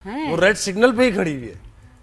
वो red signal पे ही खड़ी हुई है,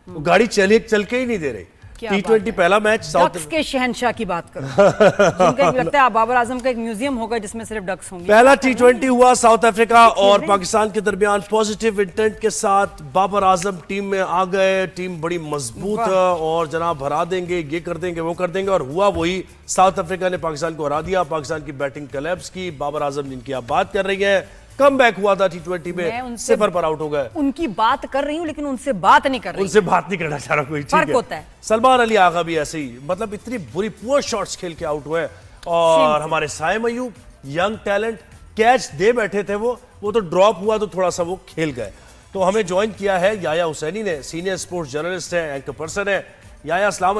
वो गाड़ी चल के ही नहीं दे रही। T20 पहला मैच डक्स के शहंशाह की बात करो जिनका लगता है बाबर आजम का एक म्यूजियम होगा जिसमें सिर्फ डक्स होंगे। पहला T20 हुआ साउथ अफ्रीका और पाकिस्तान के दरमियान। पॉजिटिव इंटेंट के साथ बाबर आजम टीम में आ गए। टीम बड़ी मजबूत है और जनाब हरा देंगे, ये कर देंगे, वो कर देंगे, और हुआ वही। साउथ अफ्रीका ने पाकिस्तान को हरा दिया। पाकिस्तान की बैटिंग कोलैप्स की। बाबर आजम जिनकी आप बात कर रही है, कम बैक हुआ था T20 में, सिफर पर आउट हो गए। उनकी बात कर रही हूँ लेकिन उनसे बात नहीं कर रही। उनसे बात नहीं करना चाह रहा कोई, फर्क होता है। सलमान अली आगा भी ऐसे ही, मतलब इतनी बुरी पुअर शॉट्स खेल के आउट हुए। और हमारे Saim Ayub young talent catch दे बैठे थे, वो तो ड्रॉप हुआ तो थोड़ा सा वो खेल गए। तो हमें ज्वाइन किया है याया हुसैनी ने, सीनियर स्पोर्ट्स जर्नलिस्ट है, एंकर पर्सन है। याया अस्सलाम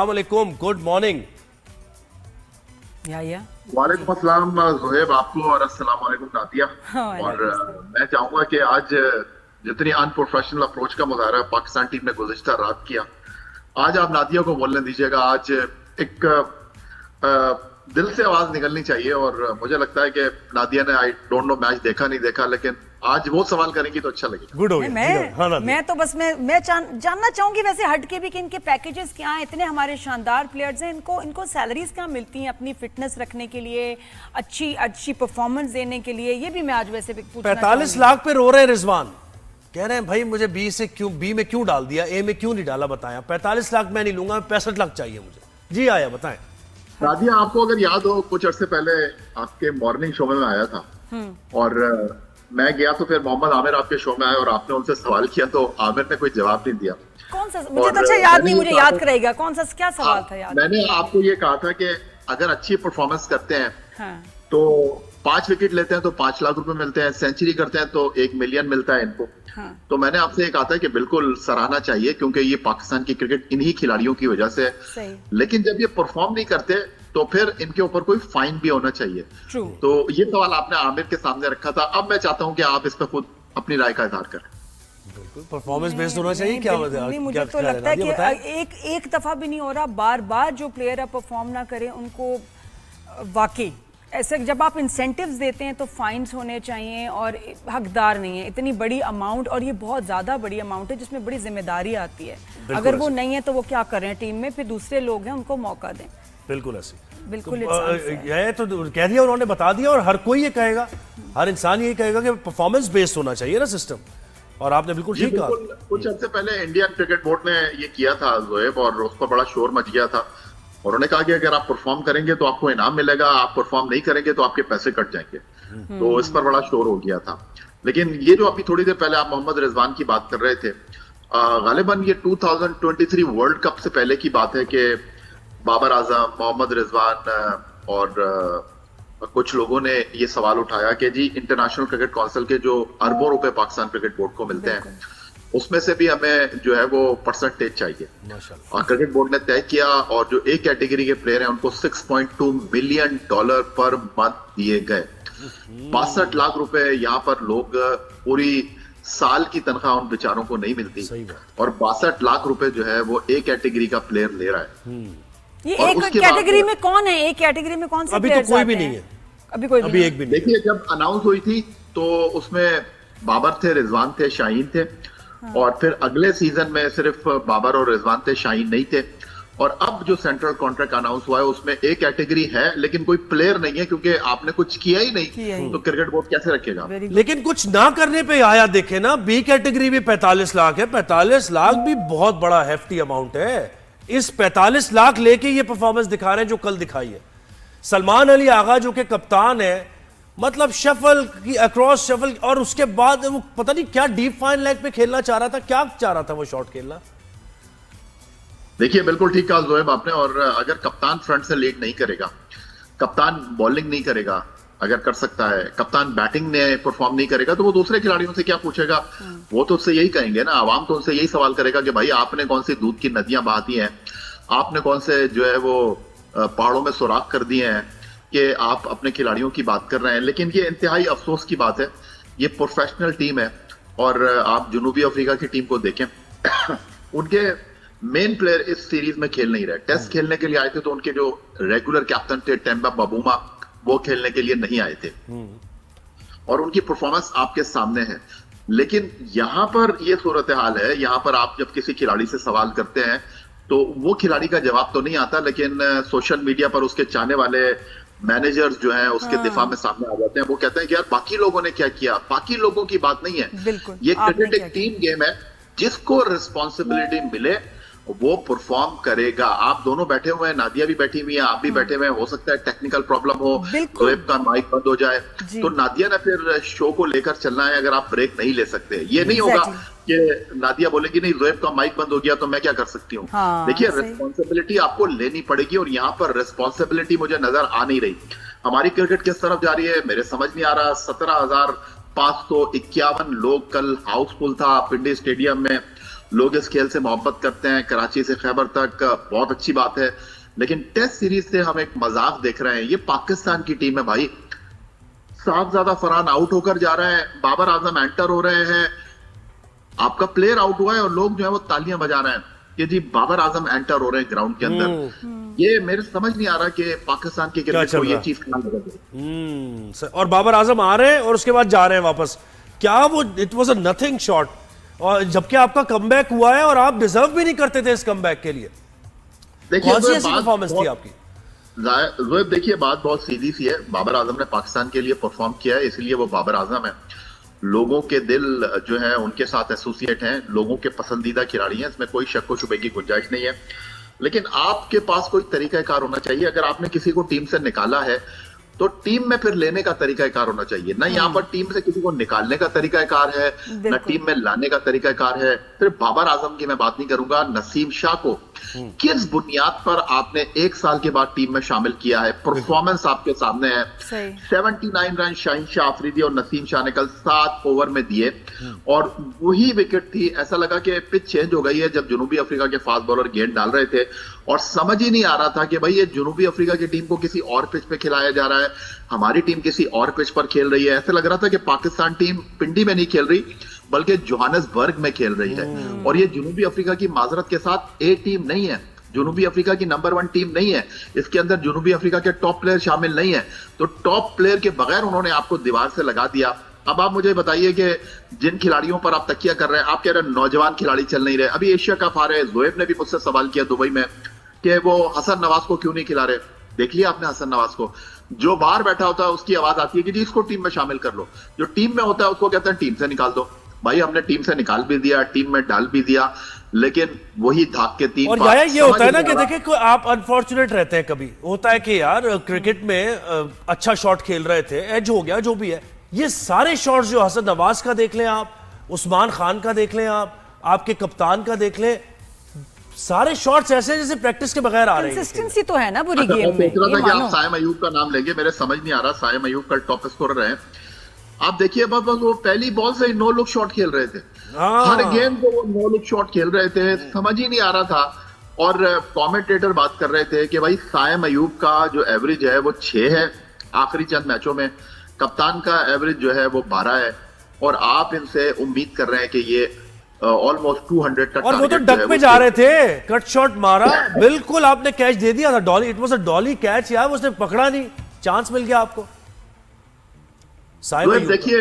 वालेकुम, गुड मॉर्निंग। वालेकुम अस्सलाम ज़ुहैब आपको, और अस्सलाम वालेकुम नादिया। और मैं चाहूंगा कि आज जितनी अनप्रोफेशनल अप्रोच का मुजाहरा पाकिस्तान टीम ने गुज़िश्ता रात किया, आज आप नादिया को बोलने दीजिएगा। आज एक दिल से आवाज निकलनी चाहिए। और मुझे लगता है कि नादिया ने, आई डोंट नो मैच देखा नहीं देखा, लेकिन आज वो सवाल करेंगी तो अच्छा लगेगा। गुड हो गया। मैं तो बस मैं जानना चाहूंगी वैसे हटके भी कि इनके पैकेजेस क्या हैं। इतने हमारे शानदार प्लेयर्स हैं, इनको सैलरीज क्या मिलती हैं अपनी फिटनेस रखने के लिए, अच्छी परफॉर्मेंस देने के लिए? ये भी मैं आज वैसे पूछना 45 लाख पे रो रहे हैं रिजवान, कह रहे हैं भाई मुझे बी में क्यों डाल दिया, ए में क्यों नहीं डाला, बताया। 45 लाख मैं नहीं लूंगा, 65 लाख चाहिए मुझे। जी आया, बताएं। नादिया, आपको अगर याद हो, कुछ अर्से पहले आपके मॉर्निंग शो में मैं आया था और मैं गया तो फिर मोहम्मद आमिर आपके शो में आए और आपने उनसे सवाल किया तो आमिर ने कोई जवाब नहीं दिया। कौन सा? मुझे तो अच्छा याद नहीं, मुझे याद कराएगा कौन सा, क्या सवाल था याद? मैंने आपको ये कहा था कि अगर अच्छी परफॉर्मेंस करते हैं तो 5 विकेट लेते हैं तो 5 लाख रुपए मिलते हैं, सेंचुरी करते हैं तो 1 मिलियन मिलता है इनको। तो मैंने आपसे ये कहा था कि बिल्कुल सराहना चाहिए, क्योंकि ये पाकिस्तान की क्रिकेट इन्हीं खिलाड़ियों की वजह से। लेकिन जब ये परफॉर्म नहीं करते तो फिर इनके ऊपर कोई फाइन भी होना चाहिए। तो ये सवाल आपने आमिर के सामने रखा था। अब मैं चाहता हूं कि आप इस पर खुद अपनी राय का इजहार करें। बिल्कुल परफॉर्मेंस बेस्ड होना चाहिए। क्या मुझे तो लगता है कि एक दफा भी नहीं हो रहा, बार बार जो प्लेयर परफॉर्म ना करें उनको वाकई ऐसे जब आप इंसेंटिव्स देते हैं तो फाइन्स होने चाहिए, और हकदार नहीं है इतनी बड़ी अमाउंट, और ये बहुत ज्यादा बड़ी अमाउंट है जिसमें बड़ी जिम्मेदारी आती है। अगर वो नहीं है तो वो क्या कर रहे हैं टीम में, फिर दूसरे लोग हैं उनको मौका दें। बिल्कुल ऐसी, बिल्कुल यह तो कह दिया उन्होंने, बता दिया, और हर कोई ये कहेगा, हर इंसान ये कहेगा कि परफॉर्मेंस बेस्ड होना चाहिए ना सिस्टम। और आपने बिल्कुल ठीक कहा। कुछ अर्से पहले इंडियन क्रिकेट बोर्ड ने ये किया था ज़ुहैब, और उस पर बड़ा शोर मच गया था। उन्होंने कहा कि अगर आप परफॉर्म करेंगे तो आपको इनाम मिलेगा, आप परफॉर्म नहीं करेंगे तो आपके पैसे कट जाएंगे। तो इस पर बड़ा शोर हो गया था। लेकिन ये जो अभी थोड़ी देर पहले आप मोहम्मद रिजवान की बात कर रहे थे, गालिबन ये 2023 वर्ल्ड कप से पहले की बात है कि बाबर आजम, मोहम्मद रिजवान और कुछ लोगों ने ये सवाल उठाया कि जी इंटरनेशनल क्रिकेट काउंसिल के जो अरबों रुपए पाकिस्तान क्रिकेट बोर्ड को मिलते हैं, उसमें से भी हमें जो है वो परसेंटेज चाहिए। और क्रिकेट बोर्ड ने तय किया, और जो ए कैटेगरी के प्लेयर हैं उनको $6.2 मिलियन पर मंथ दिए गए। 62 लाख रुपए यहाँ पर लोग, पूरी साल की तनख्वाह उन बेचारों को नहीं मिलती, और 62 लाख रुपए जो है वो ए कैटेगरी का प्लेयर ले रहा है। ये एक कैटेगरी में कौन है? एक कैटेगरी में कौन से अभी तो कोई भी नहीं है, अभी एक भी नहीं। देखिए जब अनाउंस हुई थी तो उसमें बाबर थे, रिजवान थे, शाहीन थे, और फिर अगले सीजन में सिर्फ बाबर और रिजवान थे, शाहीन नहीं थे। और अब जो सेंट्रल कॉन्ट्रैक्ट अनाउंस हुआ है उसमें एक कैटेगरी है लेकिन कोई प्लेयर नहीं है, क्योंकि आपने कुछ किया ही नहीं तो क्रिकेट बोर्ड कैसे रखेगा? लेकिन कुछ ना करने पे आया, देखे ना, बी कैटेगरी भी 45 लाख है। 45 लाख भी बहुत बड़ा हेफ्टी अमाउंट है। इस 45 लाख लेके ये परफॉर्मेंस दिखा रहे हैं जो कल दिखाई है। सलमान अली आगा जो कि कप्तान है, मतलब शफल की अक्रॉस शफल, और उसके बाद वो पता नहीं क्या डीप फाइन लेग पे खेलना चाह रहा था, क्या चाह रहा था वो शॉट खेलना। देखिए बिल्कुल ठीक कहा ज़ुहैब आपने। और अगर कप्तान फ्रंट से लीड नहीं करेगा, कप्तान बॉलिंग नहीं करेगा, अगर कर सकता है, कप्तान बैटिंग ने परफॉर्म नहीं करेगा, तो वो दूसरे खिलाड़ियों से क्या पूछेगा? वो तो उससे यही कहेंगे ना, आवाम तो उनसे यही सवाल करेगा कि भाई आपने कौन सी दूध की नदियां बहाती हैं, आपने कौन से जो है वो पहाड़ों में सुराख कर दिए हैं कि आप अपने खिलाड़ियों की बात कर रहे हैं। लेकिन ये इंतहाई अफसोस की बात है, ये प्रोफेशनल टीम है। और आप जनूबी अफ्रीका की टीम को देखें, उनके मेन प्लेयर इस सीरीज में खेल नहीं रहे। टेस्ट खेलने के लिए आए थे तो उनके जो रेगुलर कैप्टन थे टेम्बा बबूमा, वो खेलने के लिए नहीं आए थे, और उनकी परफॉर्मेंस आपके सामने है। लेकिन यहाँ पर ये सूरत हाल है, यहाँ पर आप जब किसी खिलाड़ी से सवाल करते हैं तो वो खिलाड़ी का जवाब तो नहीं आता, लेकिन सोशल मीडिया पर उसके चाहने वाले मैनेजर्स जो हैं उसके दिफा में सामने आ जाते हैं। वो कहते हैं कि यार बाकी लोगों ने क्या किया, बाकी लोगों की बात नहीं है। बिल्कुल, ये आपने क्रिकेट क्या एक टीम गेम है, जिसको रिस्पॉन्सिबिलिटी मिले वो परफॉर्म करेगा। आप दोनों बैठे हुए हैं, नादिया भी बैठी हुई है, आप भी बैठे हुए हैं, हो सकता है टेक्निकल प्रॉब्लम हो, बिल्कुल। जोएब का माइक बंद हो जाए, तो नादिया ने फिर शो को लेकर चलना है। अगर आप ब्रेक नहीं ले सकते, ये नहीं होगा कि नादिया बोलेगी नहीं जोएब का माइक बंद हो गया तो मैं क्या कर सकती हूँ। देखिए, रिस्पॉन्सिबिलिटी आपको लेनी पड़ेगी, और यहाँ पर रिस्पॉन्सिबिलिटी मुझे नजर आ नहीं रही। हमारी क्रिकेट किस तरफ जा रही है मेरे समझ नहीं आ रहा। 17,551 लोग कल हाउसफुल था पिंडी स्टेडियम में। लोग इस खेल से मोहब्बत करते हैं, कराची से खैबर तक, बहुत अच्छी बात है। लेकिन टेस्ट सीरीज से हम एक मजाक देख रहे हैं। ये पाकिस्तान की टीम है भाई, साहबजादा फरहान आउट होकर जा रहे हैं, बाबर आजम एंटर हो रहे हैं, आपका प्लेयर आउट हुआ है और लोग जो है वो तालियां बजा रहे हैं कि जी बाबर आजम एंटर हो रहे हैं ग्राउंड के अंदर। ये मेरे समझ नहीं आ रहा कि पाकिस्तान की क्रिकेट को ये चीज क्या लगा। और बाबर आजम आ रहे हैं और उसके बाद जा रहे हैं वापस। क्या वो it was a nothing shot, और जबकि आपका कमबैक हुआ है और आप डिजर्व भी नहीं करते थे इस कमबैक के लिए। कौन सी ऐसी परफॉर्मेंस थी आपकी? जोएब देखिए, बात बहुत सीधी सी है। बाबर आजम ने पाकिस्तान के लिए परफॉर्म किया है, इसलिए वो बाबर आजम है। लोगों के दिल जो है उनके साथ एसोसिएट हैं, लोगों के पसंदीदा खिलाड़ी हैं, इसमें कोई शक व शुबे की गुंजाइश नहीं है। लेकिन आपके पास कोई तरीकाकार होना चाहिए। अगर आपने किसी को टीम से निकाला है तो टीम में फिर लेने का तरीकाकार होना चाहिए ना। यहाँ पर टीम से किसी को निकालने का तरीकाकार है, ना टीम में लाने का तरीकाकार है। फिर बाबर आजम की मैं बात नहीं करूंगा, नसीम शाह को किस बुनियाद पर आपने 1 साल के बाद टीम में शामिल किया है? परफॉर्मेंस आपके सामने है। 79 रन शाहीन शाह अफरीदी और नसीम शाह ने कल 7 ओवर में दिए, और वही विकेट थी। ऐसा लगा कि पिच चेंज हो गई है जब जनूबी अफ्रीका के फास्ट बॉलर गेंद डाल रहे थे, और समझ ही नहीं आ रहा था कि भाई ये जनूबी अफ्रीका की टीम को किसी और पिच पे खिलाया जा रहा है, हमारी टीम किसी और पिच पर खेल रही है। ऐसा लग रहा था कि पाकिस्तान टीम पिंडी में नहीं खेल रही बल्कि जोहानिसबर्ग में खेल रही है। और ये जनूबी अफ्रीका की माजरत के साथ ए टीम नहीं है, जनूबी अफ्रीका की नंबर 1 टीम नहीं है। इसके अंदर जनूबी अफ्रीका के टॉप प्लेयर शामिल नहीं है, तो टॉप प्लेयर के बगैर उन्होंने आपको दीवार से लगा दिया। अब आप मुझे बताइए कि जिन खिलाड़ियों पर आप तकिया कर रहे हैं, आप कह रहे हैं नौजवान खिलाड़ी चल नहीं रहे। अभी एशिया कप आ रहे हैं, जोएब ने भी मुझसे सवाल किया दुबई में कि वो हसन नवाज को क्यों नहीं खिला रहे। देख लिया आपने हसन नवाज को? जो बाहर बैठा होता है उसकी आवाज आती है कि जी इसको टीम में शामिल कर लो। जो टीम में होता है उसको कहते हैं टीम से निकाल दो। भाई हमने टीम से निकाल भी दिया, टीम में डाल भी दिया, लेकिन वही धाक के 3 और यार ये होता है ना कि देखिए आप अनफॉर्चुनेट रहते हैं। कभी होता है कि यार क्रिकेट में अच्छा शॉट खेल रहे थे, एज हो गया, जो भी है। ये सारे शॉट्स जो हसन नवाज का देख लें आप, उस्मान खान का देख लें आप, आपके कप्तान का देख लें, सारे शॉट्स ऐसे जैसे प्रैक्टिस के बगैर आ रहे हैं। कंसिस्टेंसी तो है ना पूरी गेम में। सोच रहा था कि आप साइम अयूब का नाम लेंगे, मेरे समझ नहीं आ रहा। साइम अयूब कल टॉप स्कोरर है। आप देखिए बस वो पहली बॉल से 9 लुक शॉट खेल रहे थे, हर गेंद को वो 9 लुक शॉट खेल रहे थे, समझ ही नहीं आ रहा था। और कमेंटेटर बात कर रहे थे कि भाई साइम अयूब का जो एवरेज है वो 6 है आखिरी चंद मैचों में, कप्तान का एवरेज जो है वो 12 है, और आप इनसे उम्मीद कर रहे हैं कि ये ऑलमोस्ट 200 का। और वो तो डक पे जा रहे थे, कट शॉट मारा, बिल्कुल आपने कैच दे दिया था, Dolly, it was a Dolly catch यार, उसने पकड़ा नहीं, चांस मिल गया आपको। तो देखिए,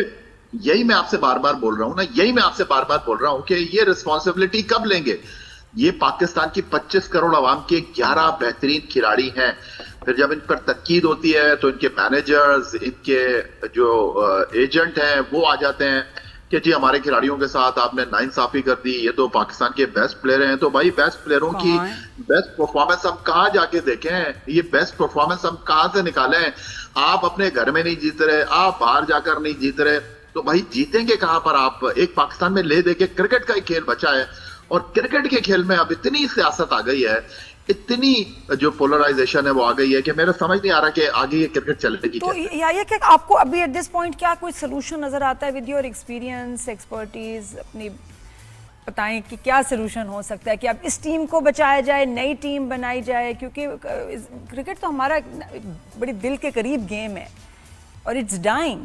यही मैं आपसे बार बार बोल रहा हूं ना, यही मैं आपसे बार बार बोल रहा हूं कि ये रिस्पॉन्सिबिलिटी कब लेंगे? ये पाकिस्तान की 25 करोड़ आवाम के 11 बेहतरीन खिलाड़ी हैं। फिर जब इन पर तकीद होती है तो इनके मैनेजर्स, इनके जो एजेंट हैं वो आ जाते हैं कि जी हमारे खिलाड़ियों के साथ आपने नाइंसाफी कर दी, ये तो पाकिस्तान के बेस्ट प्लेयर हैं। तो भाई बेस्ट प्लेयरों की बेस्ट परफॉर्मेंस हम कहाँ जाके देखें? ये बेस्ट परफॉर्मेंस हम कहाँ से निकालें? आप अपने घर में नहीं जीत रहे, आप बाहर जाकर नहीं जीत रहे, तो भाई जीतेंगे कहाँ पर आप? एक पाकिस्तान में ले दे के क्रिकेट का ही खेल बचा है, और क्रिकेट के खेल में अब इतनी सियासत आ गई है, इतनी जो पोलराइजेशन है वो आ गई है कि मेरा समझ नहीं आ रहा कि आगे ये क्रिकेट चलेगी। तो ये क्या आपको अभी एट दिस पॉइंट क्या कोई सोल्यूशन नजर आता है? विद योर एक्सपीरियंस, एक्सपर्टीज, अपनी बताएं कि क्या सोल्यूशन हो सकता है कि अब इस टीम को बचाया जाए, नई टीम बनाई जाए? क्योंकि क्रिकेट तो हमारा बड़ी दिल के करीब गेम है और it's dying,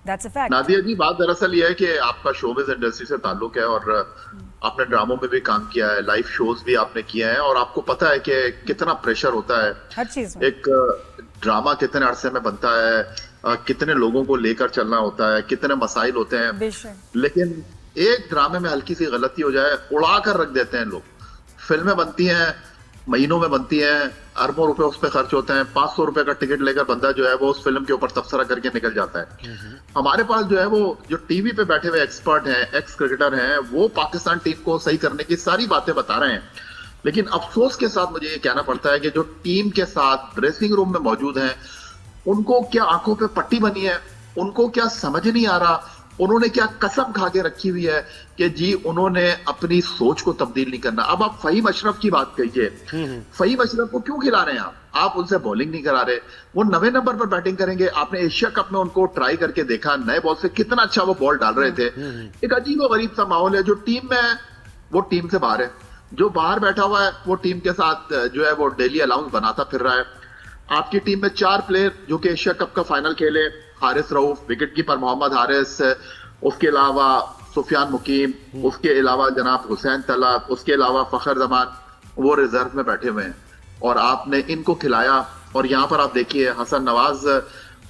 that's a fact. Nadia ji, बात दरअसल ये है कि आपका शोबिज़ इंडस्ट्री से ताल्लुक है और आपने ड्रामों में भी काम किया है, लाइव शोज भी आपने किया है, और आपको पता है कि कितना प्रेशर होता है हर चीज में। एक ड्रामा कितने अरसे में बनता है, कितने लोगों को लेकर चलना होता है, कितने मसाइल होते हैं। बेशक। लेकिन एक ड्रामे में हल्की सी गलती हो जाए, उड़ा कर रख देते हैं लोग। फिल्में बनती हैं, महीनों में बनती हैं, अरबों रुपए उस पर खर्च होते हैं, 500 रुपए का टिकट लेकर बंदा जो है वो उस फिल्म के ऊपर तबसरा करके निकल जाता है। हमारे पास जो है वो जो टीवी पे बैठे हुए एक्सपर्ट हैं, एक्स क्रिकेटर हैं, वो पाकिस्तान टीम को सही करने की सारी बातें बता रहे हैं। लेकिन अफसोस के साथ मुझे ये कहना पड़ता है कि जो टीम के साथ ड्रेसिंग रूम में मौजूद हैं, उनको क्या आंखों पे पट्टी बनी है, उनको क्या समझ नहीं आ रहा, उन्होंने क्या कसम खा के रखी हुई है कि जी उन्होंने अपनी सोच को तब्दील नहीं करना। अब आप फहीम अशरफ की बात कहिए, फहीम अशरफ को क्यों खिला रहे हैं आप उनसे बॉलिंग नहीं करा रहे। वो 9वें नंबर पर बैटिंग करेंगे। आपने एशिया कप में उनको ट्राई करके देखा, नए बॉल से कितना अच्छा वो बॉल डाल रहे थे। एक अजीब और गरीब सा माहौल है। जो टीम में है वो टीम से बाहर है, जो बाहर बैठा हुआ है वो टीम के साथ जो है वो डेली अलाउंस बनाता फिर रहा है। आपकी टीम में 4 प्लेयर जो कि एशिया कप का फाइनल खेले, हारिस रऊफ, विकेट कीपर मोहम्मद हारिस, उसके अलावा सुफियान मुकीम, उसके अलावा जनाब हुसैन तलब, उसके अलावा फखर जमान, वो रिजर्व में बैठे हुए हैं और आपने इनको खिलाया। और यहाँ पर आप देखिए हसन नवाज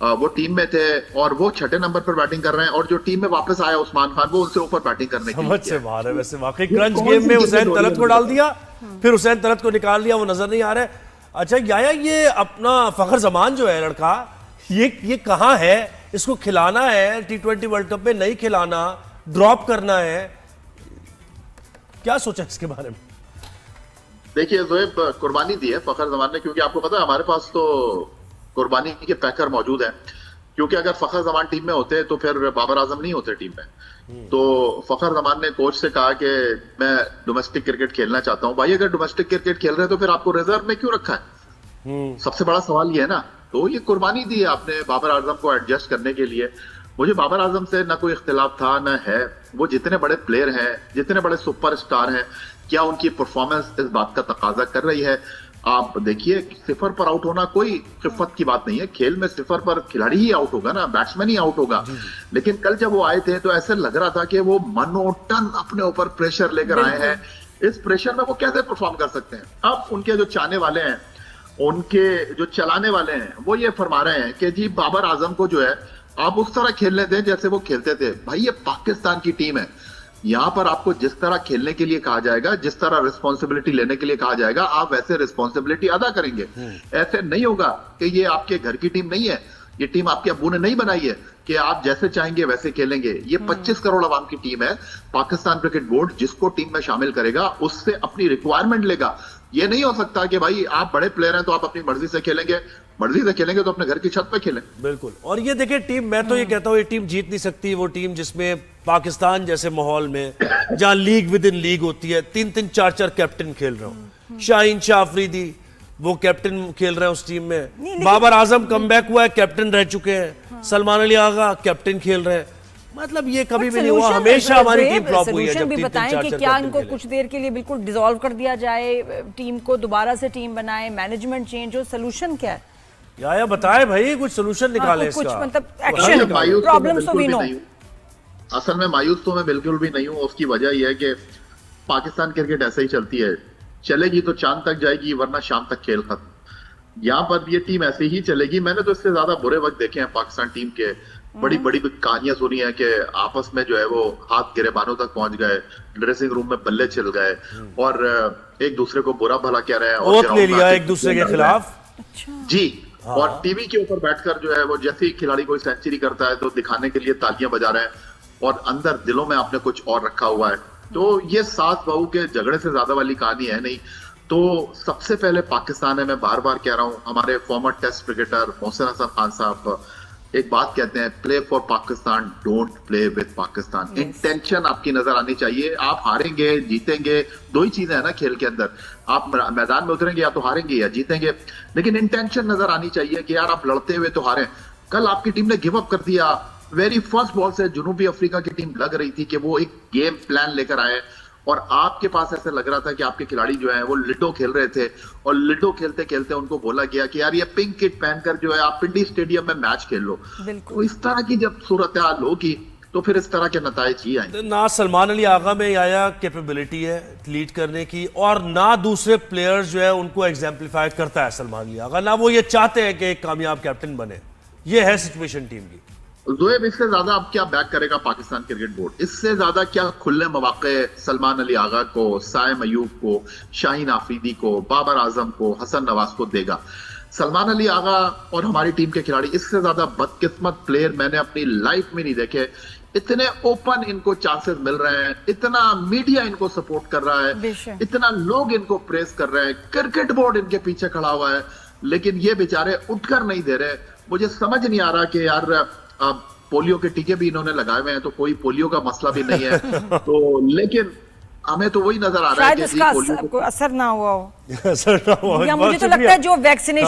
वो टीम में थे और वो 6ठे नंबर पर बैटिंग कर रहे हैं, और जो टीम में वापस आया उस्मान खान वो उनसे ऊपर बैटिंग करने की समझ से बाहर है। वैसे वाकई क्रंच गेम में हुसैन तलत को डाल दिया, फिर हुसैन तलत को निकाल दिया, वो नजर नहीं आ रहा है। अच्छा याया, ये अपना फखर जमान जो है लड़का, ये कहाँ है? इसको खिलाना है T20 वर्ल्ड कप में, नहीं खिलाना, ड्रॉप करना है, क्या सोचा इसके बारे में? देखिए ज़ोएब, कुर्बानी दी है फखर जमान ने, क्योंकि आपको पता है हमारे पास तो कुर्बानी के पैकर मौजूद हैं। क्योंकि अगर फखर जमान टीम में होते तो फिर बाबर आजम नहीं होते टीम में। तो फखर जमान ने कोच से कहा कि मैं डोमेस्टिक क्रिकेट खेलना चाहता हूं। भाई अगर डोमेस्टिक क्रिकेट खेल रहे हैं तो फिर आपको रिजर्व में क्यों रखा है? सबसे बड़ा सवाल ये है ना। तो ये कुर्बानी दी है आपने बाबर आजम को एडजस्ट करने के लिए। मुझे बाबर आजम से ना कोई इख्तिलाफ था ना है। वो जितने बड़े प्लेयर हैं, जितने बड़े सुपरस्टार हैं, क्या उनकी परफॉर्मेंस इस बात का तकाजा कर रही है? आप देखिए, 0 पर आउट होना कोई खिफत की बात नहीं है। खेल में 0 पर खिलाड़ी ही आउट होगा ना, बैट्समैन ही आउट होगा। लेकिन कल जब वो आए थे तो ऐसे लग रहा था कि वो मनोटन अपने ऊपर प्रेशर लेकर आए हैं। इस प्रेशर में वो कैसे परफॉर्म कर सकते हैं? अब उनके जो चाहने वाले हैं, उनके जो चलाने वाले हैं, वो ये फरमा रहे हैं कि जी बाबर आजम को जो है आप उस तरह खेलने दें जैसे वो खेलते थे। भाई ये पाकिस्तान की टीम है, यहाँ पर आपको जिस तरह खेलने के लिए कहा जाएगा, जिस तरह रिस्पॉन्सिबिलिटी लेने के लिए कहा जाएगा, आप वैसे रिस्पॉन्सिबिलिटी अदा करेंगे। ऐसे नहीं होगा कि ये आपके घर की टीम नहीं है, ये टीम आपके अब्बू ने नहीं बनाई है कि आप जैसे चाहेंगे वैसे खेलेंगे। ये 25 करोड़ आवाम की टीम है। पाकिस्तान क्रिकेट बोर्ड जिसको टीम में शामिल करेगा उससे अपनी रिक्वायरमेंट लेगा। ये नहीं हो सकता कि भाई आप बड़े प्लेयर हैं तो आप अपनी मर्जी से खेलेंगे, मर्जी से खेलेंगे तो अपने घर की छत पे खेलें। बिल्कुल। और ये देखिए टीम, मैं तो ये कहता हूँ ये टीम जीत नहीं सकती। वो टीम जिसमें पाकिस्तान जैसे माहौल में, जहां लीग विद इन लीग होती है, 3-3 4-4 कैप्टन खेल रहे हो, शाहीन शाह अफरीदी वो कैप्टन खेल रहे हैं उस टीम में, बाबर आजम कमबैक हुआ है, कैप्टन रह चुके हैं, सलमान अली आगा कैप्टन खेल रहे हैं। मतलब ये कभी भी नहीं हुआ, हमेशा हमारी टीम फ्लॉप हुई है। जब भी बताएं कि क्या इनको कुछ देर के लिए बिल्कुल डिसॉल्व कर दिया जाए, टीम को दोबारा से टीम बनाए, मैनेजमेंट चेंज हो, सोल्यूशन क्या है? या बताएं भाई, कुछ सोल्यूशन निकाले कुछ इसका। मतलब एक्शन, प्रॉब्लम्स तो भी नो। असल में मायूस तो मैं बिल्कुल भी नहीं हूँ। उसकी वजह यह है कि पाकिस्तान क्रिकेट ऐसे ही चलती है, चलेगी तो चांद तक जाएगी वरना शाम तक खेल खत्म। यहाँ पर ये टीम ऐसे ही चलेगी। मैंने तो इससे ज्यादा बुरे वक्त देखे हैं पाकिस्तान टीम के। बड़ी बड़ी कहानियां सुनी है कि आपस में जो है वो हाथ गिरेबानों तक पहुंच गए, ड्रेसिंग रूम में बल्ले छिल गए और एक दूसरे को बुरा भला कह रहे हैं और ले लिया एक दूसरे के खिलाफ। जी हाँ। और टीवी के ऊपर बैठकर जो है वो जैसे ही खिलाड़ी कोई सेंचुरी करता है तो दिखाने के लिए तालियां बजा रहे हैं और अंदर दिलों में आपने कुछ और रखा हुआ है। तो ये सास बहू के झगड़े से ज्यादा वाली कहानी है नहीं। तो सबसे पहले पाकिस्तान है, मैं बार बार कह रहा हूं, हमारे former test cricketer Mohsin Hasan Khan साहब एक बात कहते हैं, play for Pakistan, don't play with Pakistan. Intention आपकी नजर आनी चाहिए। आप हारेंगे जीतेंगे, दो ही चीजें हैं ना खेल के अंदर। आप मैदान में उतरेंगे या तो हारेंगे या जीतेंगे, लेकिन इंटेंशन नजर आनी चाहिए कि यार आप लड़ते हुए तो हारे। कल आपकी टीम ने गिव अप कर दिया। वेरी फर्स्ट बॉल से जनूबी अफ्रीका की टीम लग रही थी कि वो एक गेम प्लान लेकर आए और आपके पास ऐसे लग रहा था कि आपके खिलाड़ी जो है वो लिडो खेल रहे थे और लिडो खेलते खेलते उनको बोला गया कि यार ये पिंक किट पहनकर जो है आप पिंडी स्टेडियम में मैच खेल लो। तो इस तरह की जब सूरत हाल होगी तो फिर इस तरह के नताइज ही आएंगे। ना सलमान अली आगा में आया कैपेबिलिटी है लीड करने की, और ना दूसरे प्लेयर्स जो है उनको एग्जाम्पलीफाई करता है सलमान अली आगा, ना वो ये चाहते हैं कि एक कामयाब कैप्टन बने। ये है सिचुएशन टीम की। जोएब, इससे ज्यादा अब क्या बैक करेगा पाकिस्तान क्रिकेट बोर्ड? इससे ज्यादा क्या खुले मौके सलमान अली आगा को, साइम अयूब को, शाहीन आफरीदी को, बाबर आजम को, हसन नवाज को देगा? सलमान अली आगा और हमारी टीम के खिलाड़ी, इससे ज्यादा बदकिस्मत प्लेयर मैंने अपनी लाइफ में नहीं देखे। इतने ओपन इनको चांसेस मिल रहे हैं, इतना मीडिया इनको सपोर्ट कर रहा है, इतना लोग इनको प्रेस कर रहे हैं, क्रिकेट बोर्ड इनके पीछे खड़ा हुआ है, लेकिन ये बेचारे उठकर नहीं दे रहे। मुझे समझ नहीं आ रहा कि यार पोलियो के टीके भी इन्होंने लगाए हुए हैं, तो कोई पोलियो का मसला भी नहीं है। तो लेकिन हमें तो वही नजर आ रहा है शायद कि उसका असर ना हुआ हो, असर ना हुआ। या मुझे तो लगता है जो वैक्सीनेशन